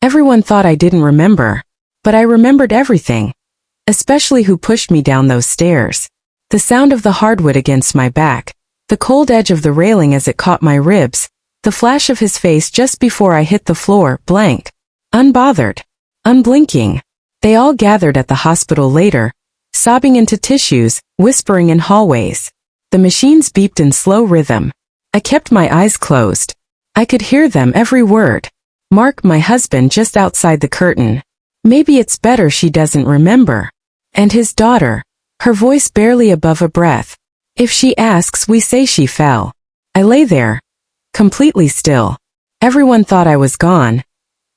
Everyone thought I didn't remember, but I remembered everything, especially who pushed me down those stairs. The sound of the hardwood against my back, the cold edge of the railing as it caught my ribs, the flash of his face just before I hit the floor, blank, unbothered, unblinking. They all gathered at the hospital later, sobbing into tissues, whispering in hallways. The machines beeped in slow rhythm. I kept my eyes closed. I could hear them, every word. Mark, my husband, just outside the curtain. Maybe it's better she doesn't remember. And his daughter, her voice barely above a breath. If she asks, we say she fell. I lay there, completely still. Everyone thought I was gone,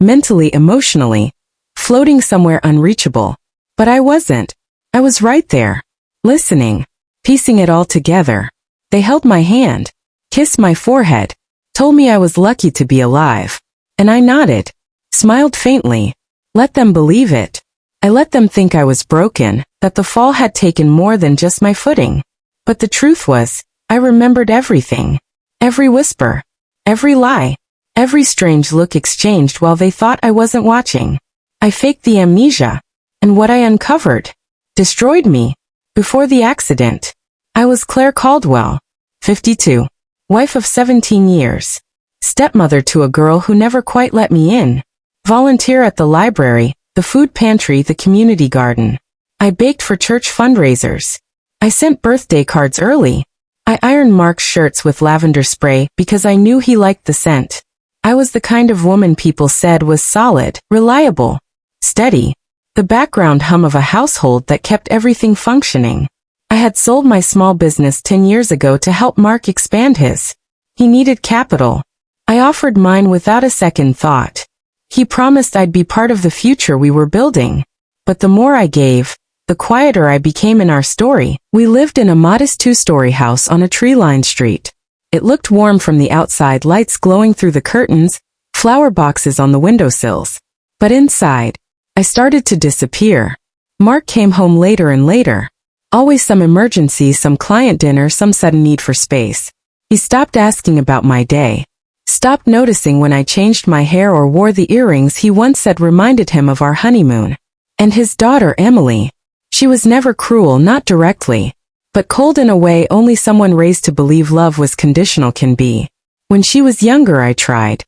mentally, emotionally, floating somewhere unreachable. But I wasn't. I was right there, listening, piecing it all together. They held my hand, kissed my forehead, told me I was lucky to be alive. And I nodded, smiled faintly, let them believe it. I let them think I was broken, that the fall had taken more than just my footing. But the truth was, I remembered everything. Every whisper, every lie, every strange look exchanged while they thought I wasn't watching. I faked the amnesia, and what I uncovered destroyed me. Before the accident, I was Claire Caldwell, 52, wife of 17 years, stepmother to a girl who never quite let me in, volunteer at the library, the food pantry, the community garden. I baked for church fundraisers. I sent birthday cards early. I ironed Mark's shirts with lavender spray because I knew he liked the scent. I was the kind of woman people said was solid, reliable, steady, the background hum of a household that kept everything functioning. I had sold my small business 10 years ago to help Mark expand his. He needed capital. I offered mine without a second thought. He promised I'd be part of the future we were building. But the more I gave, the quieter I became in our story. We lived in a modest 2-story house on a tree-lined street. It looked warm from the outside, lights glowing through the curtains, flower boxes on the windowsills. But inside, I started to disappear. Mark came home later and later. Always some emergency, some client dinner, some sudden need for space. He stopped asking about my day. Stopped noticing when I changed my hair or wore the earrings he once said reminded him of our honeymoon. And his daughter, Emily. She was never cruel, not directly, but cold in a way only someone raised to believe love was conditional can be. When she was younger, I tried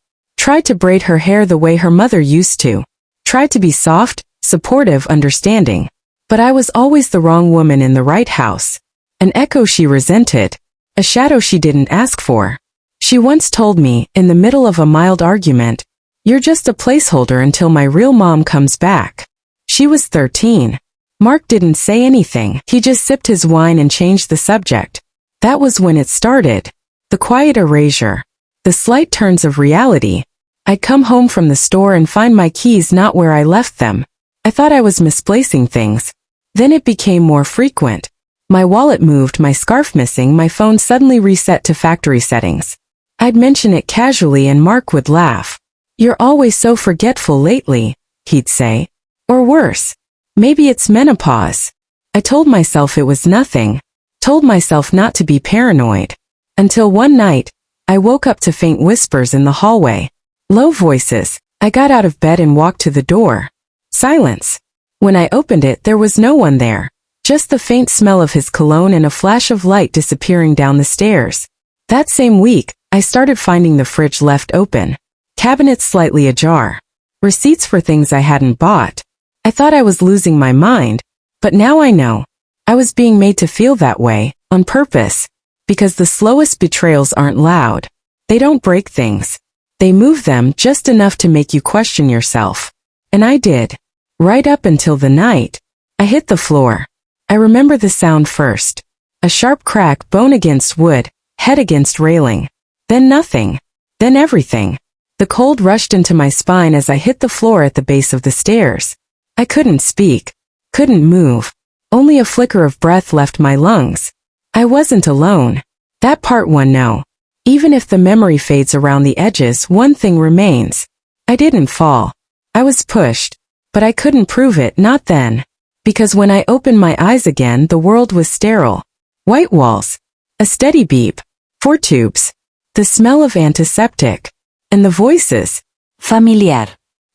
to braid her hair the way her mother used to. Tried to be soft, supportive, understanding. But I was always the wrong woman in the right house. An echo she resented. A shadow she didn't ask for. She once told me, in the middle of a mild argument, "You're just a placeholder until my real mom comes back." She was 13. Mark didn't say anything. He just sipped his wine and changed the subject. That was when it started. The quiet erasure. The slight turns of reality. I'd come home from the store and find my keys not where I left them. I thought I was misplacing things. Then it became more frequent. My wallet moved, my scarf missing, my phone suddenly reset to factory settings. I'd mention it casually and Mark would laugh. "You're always so forgetful lately," he'd say. Or worse, "Maybe it's menopause." I told myself it was nothing. Told myself not to be paranoid. Until one night, I woke up to faint whispers in the hallway. Low voices. I got out of bed and walked to the door. Silence. When I opened it, there was no one there. Just the faint smell of his cologne and a flash of light disappearing down the stairs. That same week, I started finding the fridge left open. Cabinets slightly ajar. Receipts for things I hadn't bought. I thought I was losing my mind, but now I know. I was being made to feel that way, on purpose. Because the slowest betrayals aren't loud. They don't break things. They move them just enough to make you question yourself. And I did. Right up until the night I hit the floor. I remember the sound first. A sharp crack, bone against wood, head against railing. Then nothing. Then everything. The cold rushed into my spine as I hit the floor at the base of the stairs. I couldn't speak. Couldn't move. Only a flicker of breath left my lungs. I wasn't alone. That part one no. Even if the memory fades around the edges, one thing remains. I didn't fall. I was pushed. But I couldn't prove it, not then. Because when I opened my eyes again, the world was sterile. White walls. A steady beep. 4 tubes. The smell of antiseptic. And the voices. Familiar.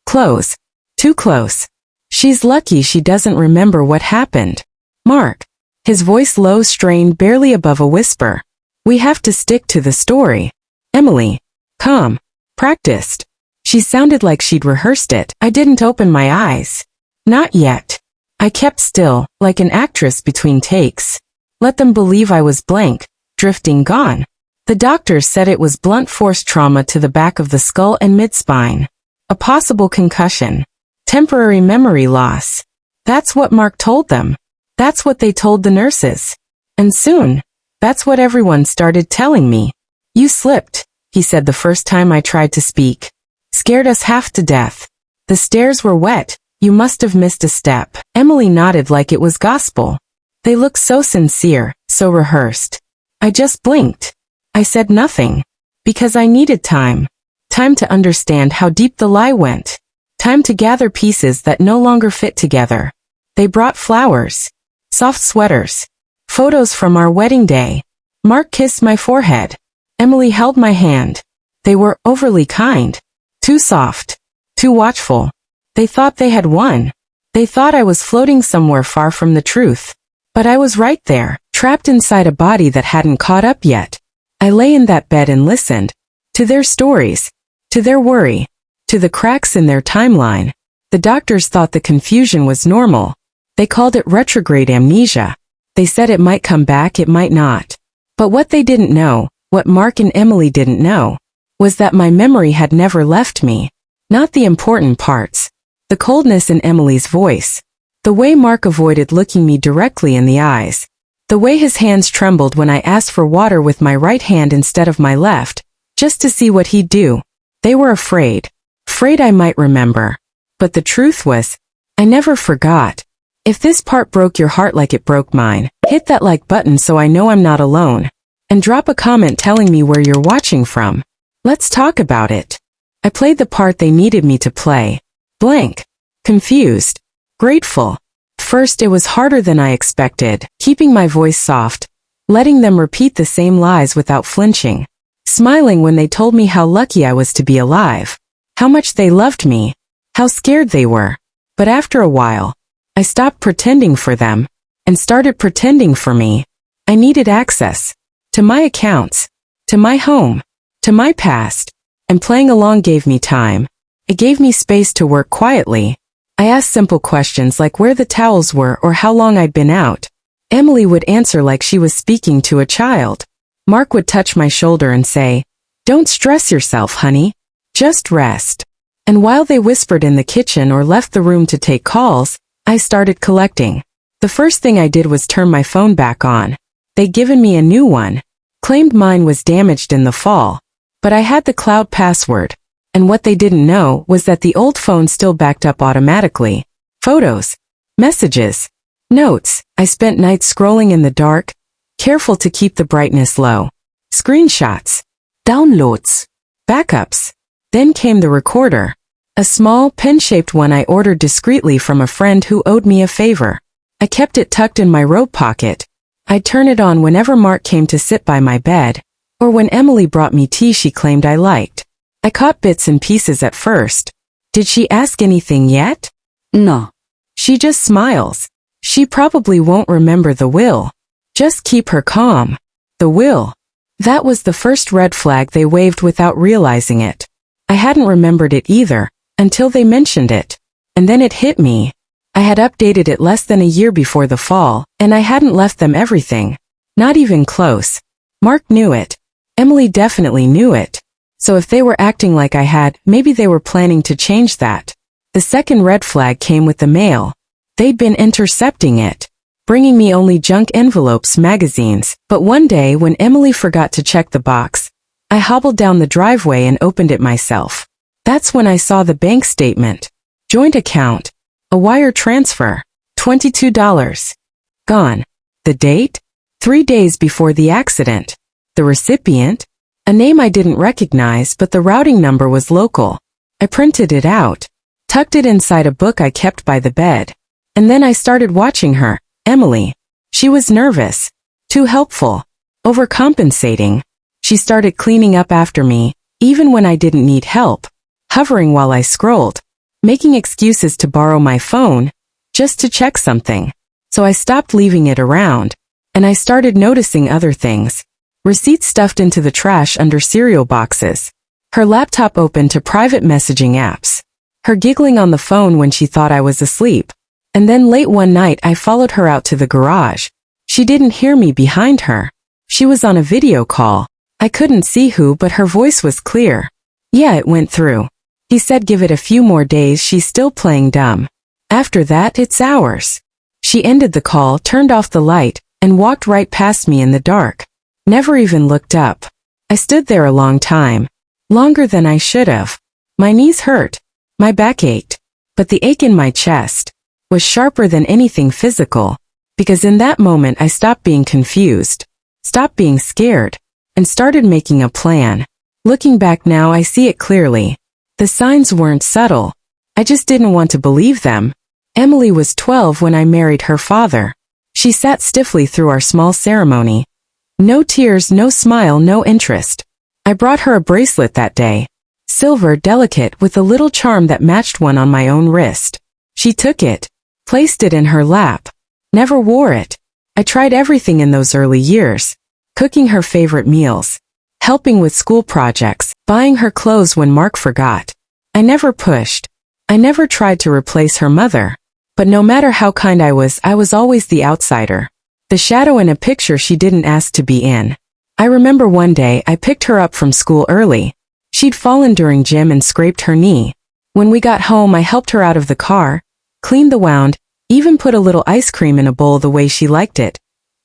Close. Too close. She's lucky she doesn't remember what happened. Mark. His voice low, strained, barely above a whisper. We have to stick to the story. Emily. Calm. Practiced. She sounded like she'd rehearsed it. I didn't open my eyes. Not yet. I kept still, like an actress between takes. Let them believe I was blank, drifting, gone. The doctors said it was blunt force trauma to the back of the skull and mid-spine. A possible concussion. Temporary memory loss. That's what Mark told them. That's what they told the nurses. And soon, that's what everyone started telling me. You slipped, he said the first time I tried to speak. Scared us half to death. The stairs were wet. You must have missed a step. Emily nodded like it was gospel. They looked so sincere, so rehearsed. I just blinked. I said nothing. Because I needed time. Time to understand how deep the lie went. Time to gather pieces that no longer fit together. They brought flowers. Soft sweaters. Photos from our wedding day. Mark kissed my forehead. Emily held my hand. They were overly kind. Too soft. Too watchful. They thought they had won. They thought I was floating somewhere far from the truth. But I was right there, trapped inside a body that hadn't caught up yet. I lay in that bed and listened. To their stories. To their worry. To the cracks in their timeline. The doctors thought the confusion was normal. They called it retrograde amnesia. They said it might come back, it might not. But what they didn't know, what Mark and Emily didn't know, was that my memory had never left me. Not the important parts. The coldness in Emily's voice. The way Mark avoided looking me directly in the eyes. The way his hands trembled when I asked for water with my right hand instead of my left, just to see what he'd do. They were afraid. Afraid I might remember. But the truth was, I never forgot. If this part broke your heart like it broke mine, hit that like button so I know I'm not alone. And drop a comment telling me where you're watching from. Let's talk about it. I played the part they needed me to play. Blank. Confused. Grateful. First it was harder than I expected, keeping my voice soft, letting them repeat the same lies without flinching, smiling when they told me how lucky I was to be alive, how much they loved me, how scared they were. But after a while, I stopped pretending for them, and started pretending for me. I needed access. To my accounts. To my home. To my past. And playing along gave me time. It gave me space to work quietly. I asked simple questions like where the towels were or how long I'd been out. Emily would answer like she was speaking to a child. Mark would touch my shoulder and say, "Don't stress yourself, honey. Just rest." And while they whispered in the kitchen or left the room to take calls, I started collecting. The first thing I did was turn my phone back on. They'd given me a new one. Claimed mine was damaged in the fall. But I had the cloud password. And what they didn't know was that the old phone still backed up automatically. Photos. Messages. Notes. I spent nights scrolling in the dark, careful to keep the brightness low. Screenshots. Downloads. Backups. Then came the recorder. A small, pen-shaped one I ordered discreetly from a friend who owed me a favor. I kept it tucked in my robe pocket. I'd turn it on whenever Mark came to sit by my bed, or when Emily brought me tea she claimed I liked. I caught bits and pieces at first. Did she ask anything yet? No. She just smiles. She probably won't remember the will. Just keep her calm. The will. That was the first red flag they waved without realizing it. I hadn't remembered it either, until they mentioned it. And then it hit me. I had updated it less than a year before the fall, and I hadn't left them everything. Not even close. Mark knew it. Emily definitely knew it. So if they were acting like I had, maybe they were planning to change that. The second red flag came with the mail. They'd been intercepting it, bringing me only junk envelopes, magazines. But one day when Emily forgot to check the box, I hobbled down the driveway and opened it myself. That's when I saw the bank statement. Joint account. A wire transfer. $22. Gone. The date? 3 days before the accident. The recipient? A name I didn't recognize, but the routing number was local. I printed it out, tucked it inside a book I kept by the bed. And then I started watching her, Emily. She was nervous, too helpful, overcompensating. She started cleaning up after me, even when I didn't need help, hovering while I scrolled. making excuses to borrow my phone, just to check something. So I stopped leaving it around, and I started noticing other things. Receipts stuffed into the trash under cereal boxes. Her laptop open to private messaging apps. Her giggling on the phone when she thought I was asleep. And then late one night I followed her out to the garage. She didn't hear me behind her. She was on a video call. I couldn't see who, but her voice was clear. Yeah, it went through. He said give it a few more days, she's still playing dumb. After that, it's ours. She ended the call, turned off the light, and walked right past me in the dark. Never even looked up. I stood there a long time. Longer than I should have. My knees hurt. My back ached. But the ache in my chest was sharper than anything physical. Because in that moment I stopped being confused. Stopped being scared. And started making a plan. Looking back now I see it clearly. The signs weren't subtle. I just didn't want to believe them. Emily was 12 when I married her father. She sat stiffly through our small ceremony. No tears, no smile, no interest. I brought her a bracelet that day. Silver, delicate, with a little charm that matched one on my own wrist. She took it, placed it in her lap. Never wore it. I tried everything in those early years. Cooking her favorite meals. Helping with school projects. Buying her clothes when Mark forgot. I never pushed. I never tried to replace her mother. But no matter how kind I was always the outsider. The shadow in a picture she didn't ask to be in. I remember one day I picked her up from school early. She'd fallen during gym and scraped her knee. When we got home I helped her out of the car, cleaned the wound, even put a little ice cream in a bowl the way she liked it.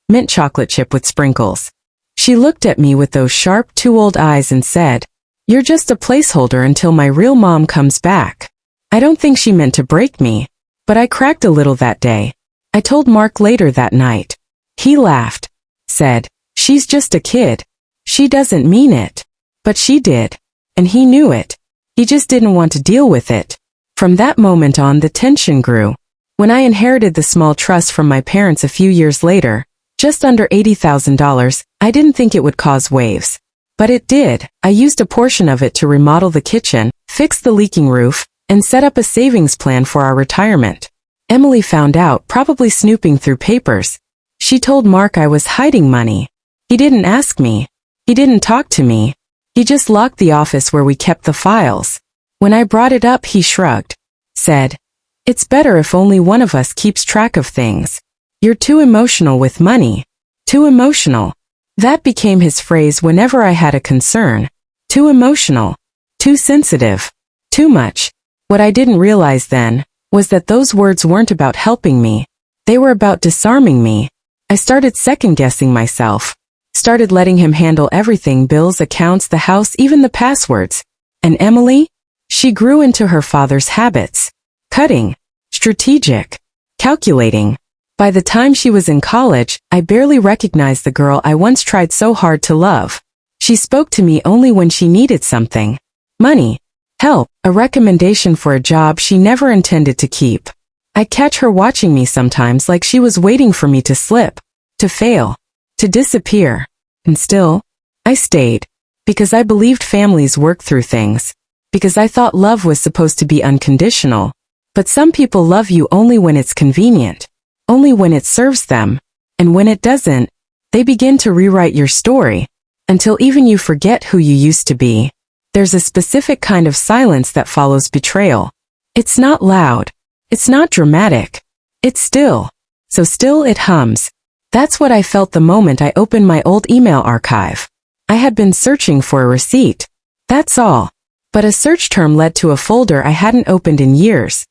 Mint chocolate chip with sprinkles. She looked at me with those sharp, too old eyes and said, "You're just a placeholder until my real mom comes back." I don't think she meant to break me. But I cracked a little that day. I told Mark later that night. He laughed. Said, "She's just a kid. She doesn't mean it." But she did. And he knew it. He just didn't want to deal with it. From that moment on the tension grew. When I inherited the small trust from my parents a few years later, just under $80,000, I didn't think it would cause waves. But it did. I used a portion of it to remodel the kitchen, fix the leaking roof, and set up a savings plan for our retirement. Emily found out, probably snooping through papers. She told Mark I was hiding money. He didn't ask me. He didn't talk to me. He just locked the office where we kept the files. When I brought it up, he shrugged. Said, "It's better if only one of us keeps track of things. You're too emotional with money. Too emotional." That became his phrase whenever I had a concern. Too emotional. Too sensitive. Too much. What I didn't realize then was that those words weren't about helping me. They were about disarming me. I started second-guessing myself. Started letting him handle everything, bills, accounts, the house, even the passwords. And Emily? She grew into her father's habits. Cutting. Strategic. Calculating. By the time she was in college, I barely recognized the girl I once tried so hard to love. She spoke to me only when she needed something. Money. Help. A recommendation for a job she never intended to keep. I'd catch her watching me sometimes like she was waiting for me to slip. To fail. To disappear. And still, I stayed. Because I believed families work through things. Because I thought love was supposed to be unconditional. But some people love you only when it's convenient. Only when it serves them. And when it doesn't, they begin to rewrite your story. Until even you forget who you used to be. There's a specific kind of silence that follows betrayal. It's not loud. It's not dramatic. It's still. So still it hums. That's what I felt the moment I opened my old email archive. I had been searching for a receipt. That's all. But a search term led to a folder I hadn't opened in years.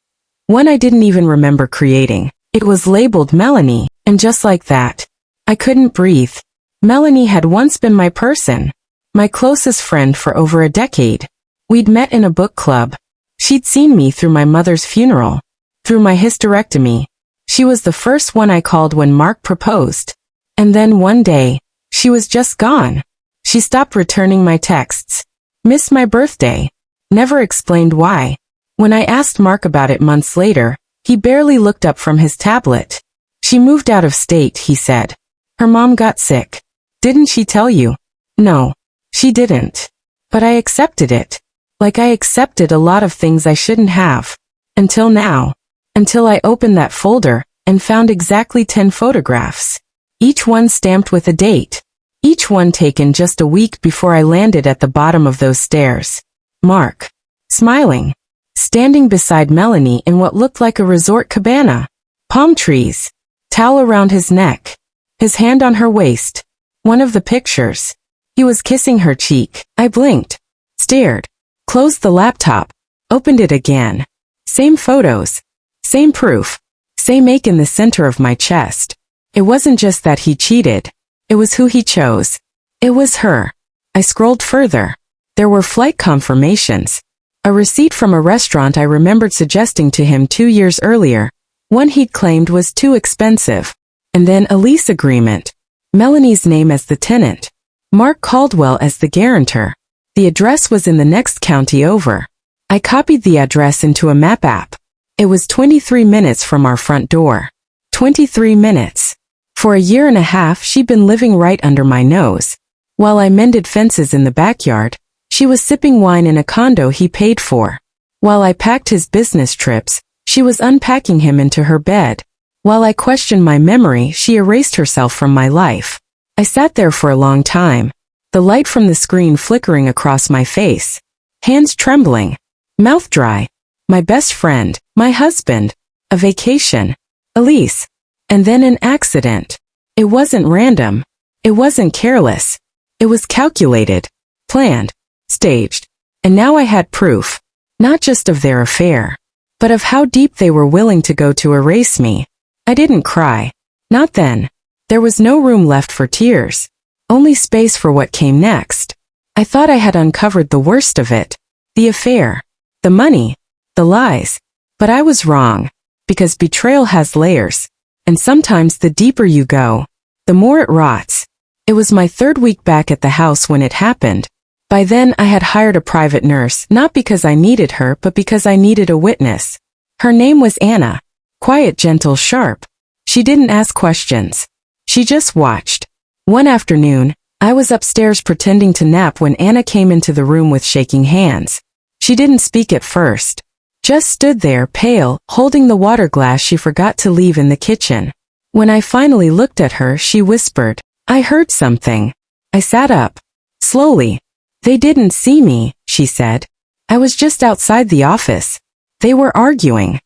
One I didn't even remember creating. It was labeled Melanie, and just like that, I couldn't breathe. Melanie had once been my person. My closest friend for over a decade. We'd met in a book club. She'd seen me through my mother's funeral. Through my hysterectomy. She was the first one I called when Mark proposed. And then one day, she was just gone. She stopped returning my texts. Missed my birthday. Never explained why. When I asked Mark about it months later, he barely looked up from his tablet. She moved out of state, he said. Her mom got sick. Didn't she tell you? No, she didn't. But I accepted it. Like I accepted a lot of things I shouldn't have. Until now. Until I opened that folder and found exactly 10 photographs. Each one stamped with a date. Each one taken just a week before I landed at the bottom of those stairs. Mark. Smiling. Standing beside Melanie in what looked like a resort cabana. Palm trees. Towel around his neck. His hand on her waist. One of the pictures. He was kissing her cheek. I blinked. Stared. Closed the laptop. Opened it again. Same photos. Same proof. Same ache in the center of my chest. It wasn't just that he cheated. It was who he chose. It was her. I scrolled further. There were flight confirmations. A receipt from a restaurant I remembered suggesting to him 2 years earlier. One he'd claimed was too expensive. And then a lease agreement. Melanie's name as the tenant. Mark Caldwell as the guarantor. The address was in the next county over. I copied the address into a map app. It was 23 minutes from our front door. 23 minutes. For a year and a half she'd been living right under my nose. While I mended fences in the backyard, she was sipping wine in a condo he paid for. While I packed his business trips, she was unpacking him into her bed. While I questioned my memory, she erased herself from my life. I sat there for a long time, the light from the screen flickering across my face. Hands trembling. Mouth dry. My best friend, my husband, a vacation, a lease, and then an accident. It wasn't random. It wasn't careless. It was calculated, planned, staged. And now I had proof, not just of their affair, but of how deep they were willing to go to erase me. I didn't cry. Not then. There was no room left for tears. Only space for what came next. I thought I had uncovered the worst of it. The affair. The money. The lies. But I was wrong. Because betrayal has layers. And sometimes the deeper you go, the more it rots. It was my 3rd week back at the house when it happened. By then I had hired a private nurse, not because I needed her, but because I needed a witness. Her name was Anna. Quiet, gentle, sharp. She didn't ask questions. She just watched. One afternoon, I was upstairs pretending to nap when Anna came into the room with shaking hands. She didn't speak at first. Just stood there, pale, holding the water glass she forgot to leave in the kitchen. When I finally looked at her, she whispered, "I heard something." I sat up. Slowly. "They didn't see me," she said. "I was just outside the office. They were arguing."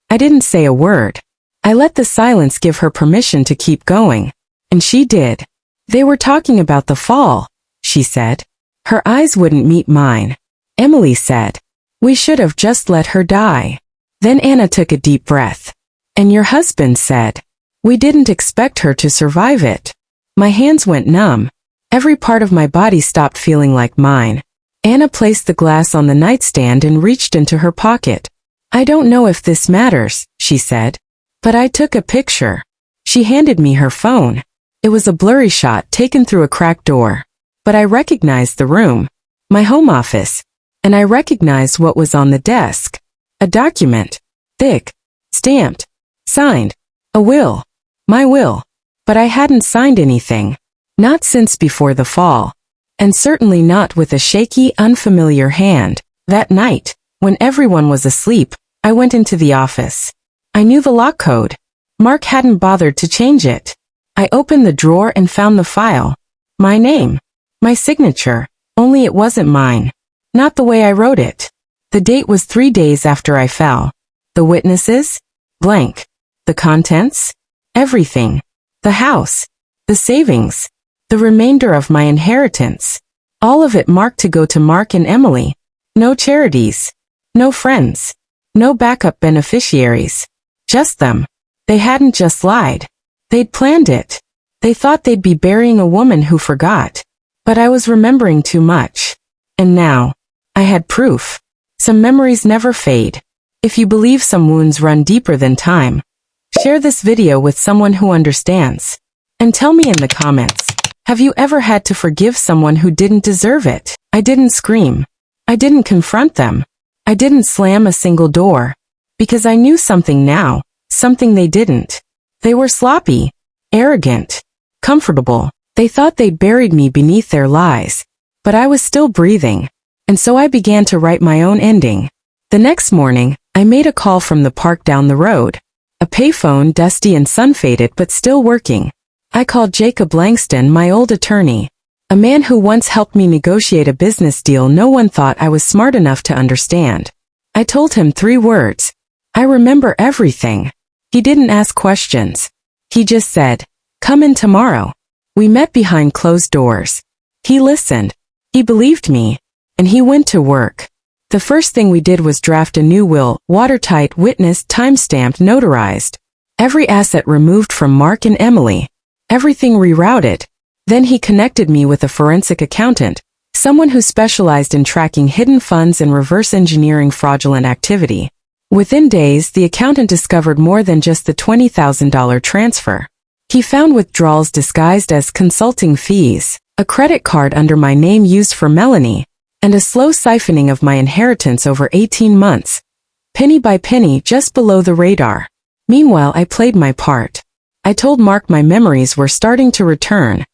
I didn't say a word. I let the silence give her permission to keep going. And she did. "They were talking about the fall," she said. Her eyes wouldn't meet mine. Emily said, "We should have just let her die." Then Anna took a deep breath. "And your husband said, we didn't expect her to survive it." My hands went numb. Every part of my body stopped feeling like mine. Anna placed the glass on the nightstand and reached into her pocket. "I don't know if this matters," she said, "but I took a picture." She handed me her phone. It was a blurry shot taken through a cracked door. But I recognized the room. My home office. And I recognized what was on the desk. A document. Thick. Stamped. Signed. A will. My will. But I hadn't signed anything. Not since before the fall. And certainly not with a shaky, unfamiliar hand. That night, when everyone was asleep, I went into the office. I knew the lock code. Mark hadn't bothered to change it. I opened the drawer and found the file. My name. My signature. Only it wasn't mine. Not the way I wrote it. The date was 3 days after I fell. The witnesses? Blank. The contents? Everything. The house. The savings. The remainder of my inheritance. All of it marked to go to Mark and Emily. No charities. No friends. No backup beneficiaries. Just them. They hadn't just lied. They'd planned it. They thought they'd be burying a woman who forgot. But I was remembering too much. And now, I had proof. Some memories never fade. If you believe some wounds run deeper than time, share this video with someone who understands. And tell me in the comments, have you ever had to forgive someone who didn't deserve it? I didn't scream. I didn't confront them. I didn't slam a single door. Because I knew something now, something they didn't. They were sloppy, arrogant, comfortable. They thought they'd buried me beneath their lies. But I was still breathing. And so I began to write my own ending. The next morning, I made a call from the park down the road. A payphone, dusty and sun-faded but still working. I called Jacob Langston, my old attorney. A man who once helped me negotiate a business deal no one thought I was smart enough to understand. I told him 3 words. I remember everything. He didn't ask questions. He just said, "Come in tomorrow." We met behind closed doors. He listened. He believed me. And he went to work. The first thing we did was draft a new will, watertight, witnessed, time-stamped, notarized. Every asset removed from Mark and Emily. Everything rerouted. Then he connected me with a forensic accountant, someone who specialized in tracking hidden funds and reverse engineering fraudulent activity. Within days, the accountant discovered more than just the $20,000 transfer. He found withdrawals disguised as consulting fees, a credit card under my name used for Melanie, and a slow siphoning of my inheritance over 18 months, penny by penny just below the radar. Meanwhile, I played my part. I told Mark my memories were starting to return.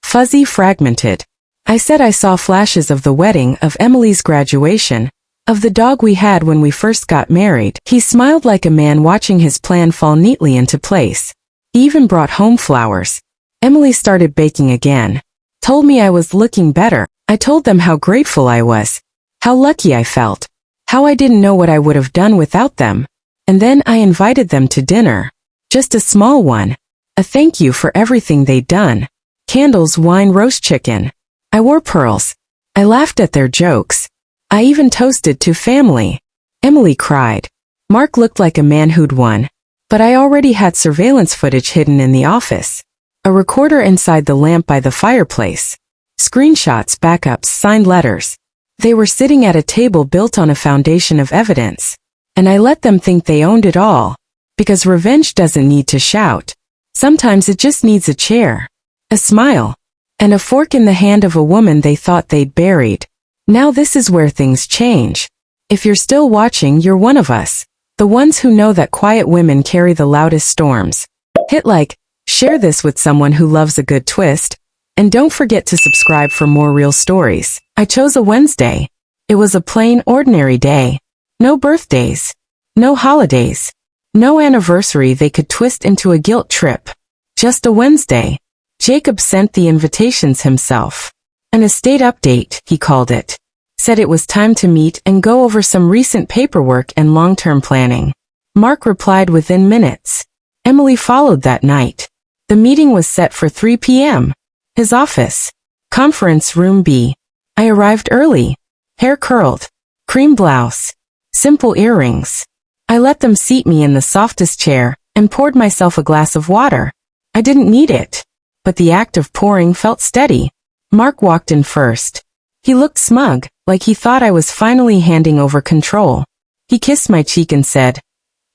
Fuzzy, fragmented. I said I saw flashes of the wedding, of Emily's graduation, of the dog we had when we first got married. He smiled like a man watching his plan fall neatly into place. He even brought home flowers. Emily started baking again. Told me I was looking better. I told them how grateful I was. How lucky I felt. How I didn't know what I would have done without them. And then I invited them to dinner. Just a small one. A thank you for everything they'd done. Candles, wine, roast chicken. I wore pearls. I laughed at their jokes. I even toasted to family. Emily cried. Mark looked like a man who'd won. But I already had surveillance footage hidden in the office. A recorder inside the lamp by the fireplace. Screenshots, backups, signed letters. They were sitting at a table built on a foundation of evidence. And I let them think they owned it all. Because revenge doesn't need to shout. Sometimes it just needs a chair. A smile. And a fork in the hand of a woman they thought they'd buried. Now this is where things change. If you're still watching, you're one of us. The ones who know that quiet women carry the loudest storms. Hit like, share this with someone who loves a good twist, and don't forget to subscribe for more real stories. I chose a Wednesday. It was a plain, ordinary day. No birthdays. No holidays. No anniversary they could twist into a guilt trip. Just a Wednesday. Jacob sent the invitations himself. An estate update, he called it. Said it was time to meet and go over some recent paperwork and long-term planning. Mark replied within minutes. Emily followed that night. The meeting was set for 3 p.m. His office. Conference room B. I arrived early. Hair curled. Cream blouse. Simple earrings. I let them seat me in the softest chair and poured myself a glass of water. I didn't need it. But the act of pouring felt steady. Mark walked in first. He looked smug, like he thought I was finally handing over control. He kissed my cheek and said,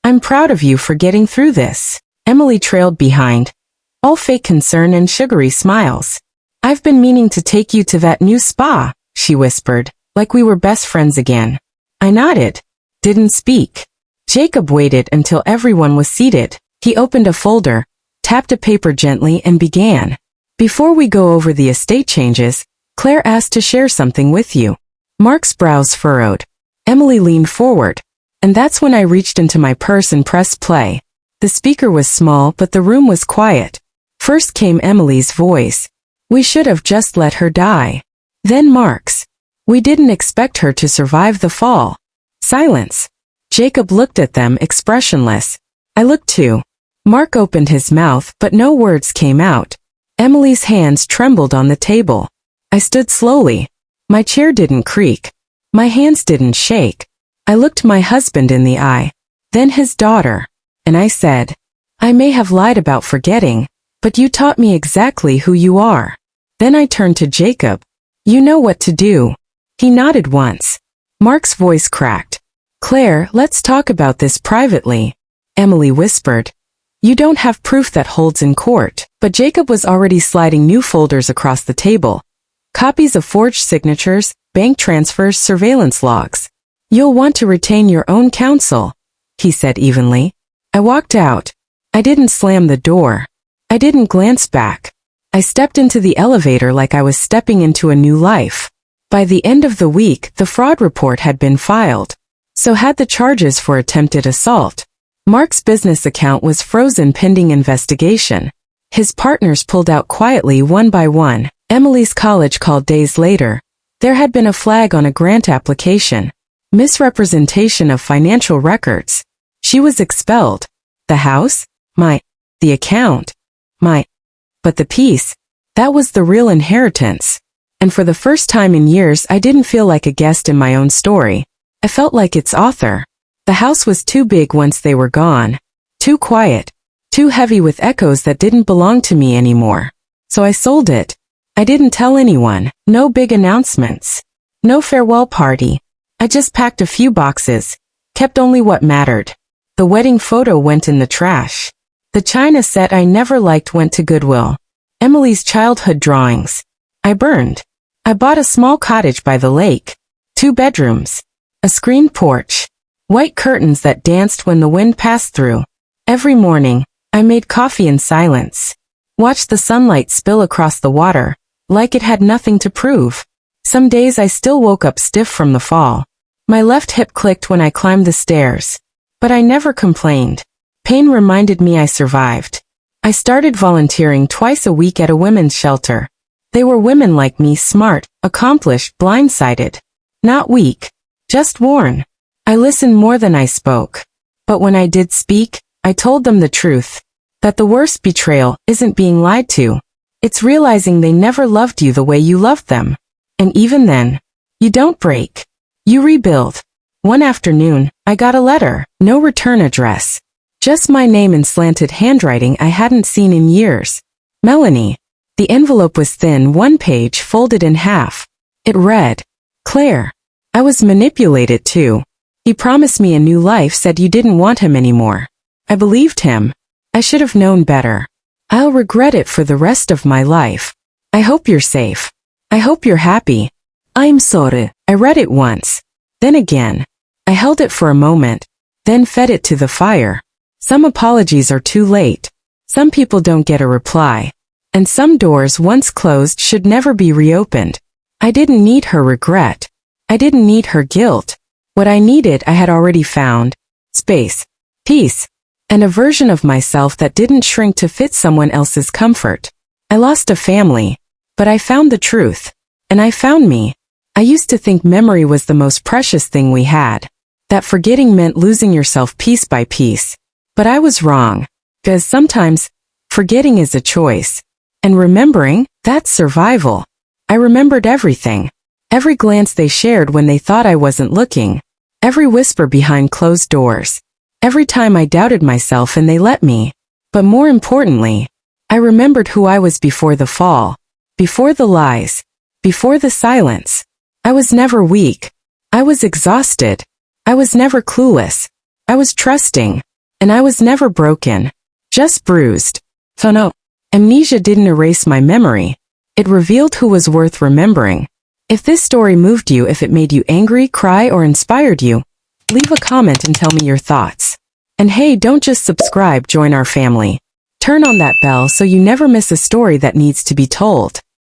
"I'm proud of you for getting through this." Emily trailed behind. All fake concern and sugary smiles. "I've been meaning to take you to that new spa," she whispered, like we were best friends again. I nodded. Didn't speak. Jacob waited until everyone was seated. He opened a folder, tapped a paper gently and began. "Before we go over the estate changes, Claire asked to share something with you." Mark's brows furrowed. Emily leaned forward. And that's when I reached into my purse and pressed play. The speaker was small, but the room was quiet. First came Emily's voice. "We should have just let her die." Then Mark's. "We didn't expect her to survive the fall." Silence. Jacob looked at them, expressionless. I looked too. Mark opened his mouth, but no words came out. Emily's hands trembled on the table. I stood slowly. My chair didn't creak. My hands didn't shake. I looked my husband in the eye, then his daughter, and I said, "I may have lied about forgetting, but you taught me exactly who you are." Then I turned to Jacob. "You know what to do." He nodded once. Mark's voice cracked. "Claire, let's talk about this privately," Emily whispered. "You don't have proof that holds in court." But Jacob was already sliding new folders across the table. Copies of forged signatures, bank transfers, surveillance logs. "You'll want to retain your own counsel," he said evenly. I walked out. I didn't slam the door. I didn't glance back. I stepped into the elevator like I was stepping into a new life. By the end of the week, the fraud report had been filed. So had the charges for attempted assault. Mark's business account was frozen pending investigation. His partners pulled out quietly one by one. Emily's college called days later. There had been a flag on a grant application. Misrepresentation of financial records. She was expelled. The house? My. The account? My. But the peace? That was the real inheritance. And for the first time in years I didn't feel like a guest in my own story. I felt like its author. The house was too big once they were gone. Too quiet. Too heavy with echoes that didn't belong to me anymore. So I sold it. I didn't tell anyone. No big announcements. No farewell party. I just packed a few boxes. Kept only what mattered. The wedding photo went in the trash. The china set I never liked went to Goodwill. Emily's childhood drawings. I burned. I bought a small cottage by the lake. 2 bedrooms. A screened porch. White curtains that danced when the wind passed through. Every morning, I made coffee in silence. Watched the sunlight spill across the water, like it had nothing to prove. Some days I still woke up stiff from the fall. My left hip clicked when I climbed the stairs. But I never complained. Pain reminded me I survived. I started volunteering twice a week at a women's shelter. They were women like me, smart, accomplished, blindsided. Not weak. Just worn. I listened more than I spoke. But when I did speak, I told them the truth. That the worst betrayal isn't being lied to. It's realizing they never loved you the way you loved them. And even then, you don't break. You rebuild. One afternoon, I got a letter, no return address. Just my name in slanted handwriting I hadn't seen in years. Melanie. The envelope was thin, 1 page folded in half. It read, Claire. I was manipulated too. He promised me a new life, said you didn't want him anymore. I believed him. I should have known better. I'll regret it for the rest of my life. I hope you're safe. I hope you're happy. I'm sorry. I read it once. Then again. I held it for a moment. Then fed it to the fire. Some apologies are too late. Some people don't get a reply. And some doors once closed should never be reopened. I didn't need her regret. I didn't need her guilt. What I needed I had already found. Space. Peace. And a version of myself that didn't shrink to fit someone else's comfort. I lost a family. But I found the truth. And I found me. I used to think memory was the most precious thing we had. That forgetting meant losing yourself piece by piece. But I was wrong. Because sometimes, forgetting is a choice. And remembering, that's survival. I remembered everything. Every glance they shared when they thought I wasn't looking. Every whisper behind closed doors. Every time I doubted myself and they let me. But more importantly, I remembered who I was before the fall. Before the lies. Before the silence. I was never weak. I was exhausted. I was never clueless. I was trusting. And I was never broken. Just bruised. So no. Amnesia didn't erase my memory. It revealed who was worth remembering. If this story moved you, if it made you angry, cry, or inspired you, leave a comment and tell me your thoughts. And hey, don't just subscribe, join our family. Turn on that bell so you never miss a story that needs to be told.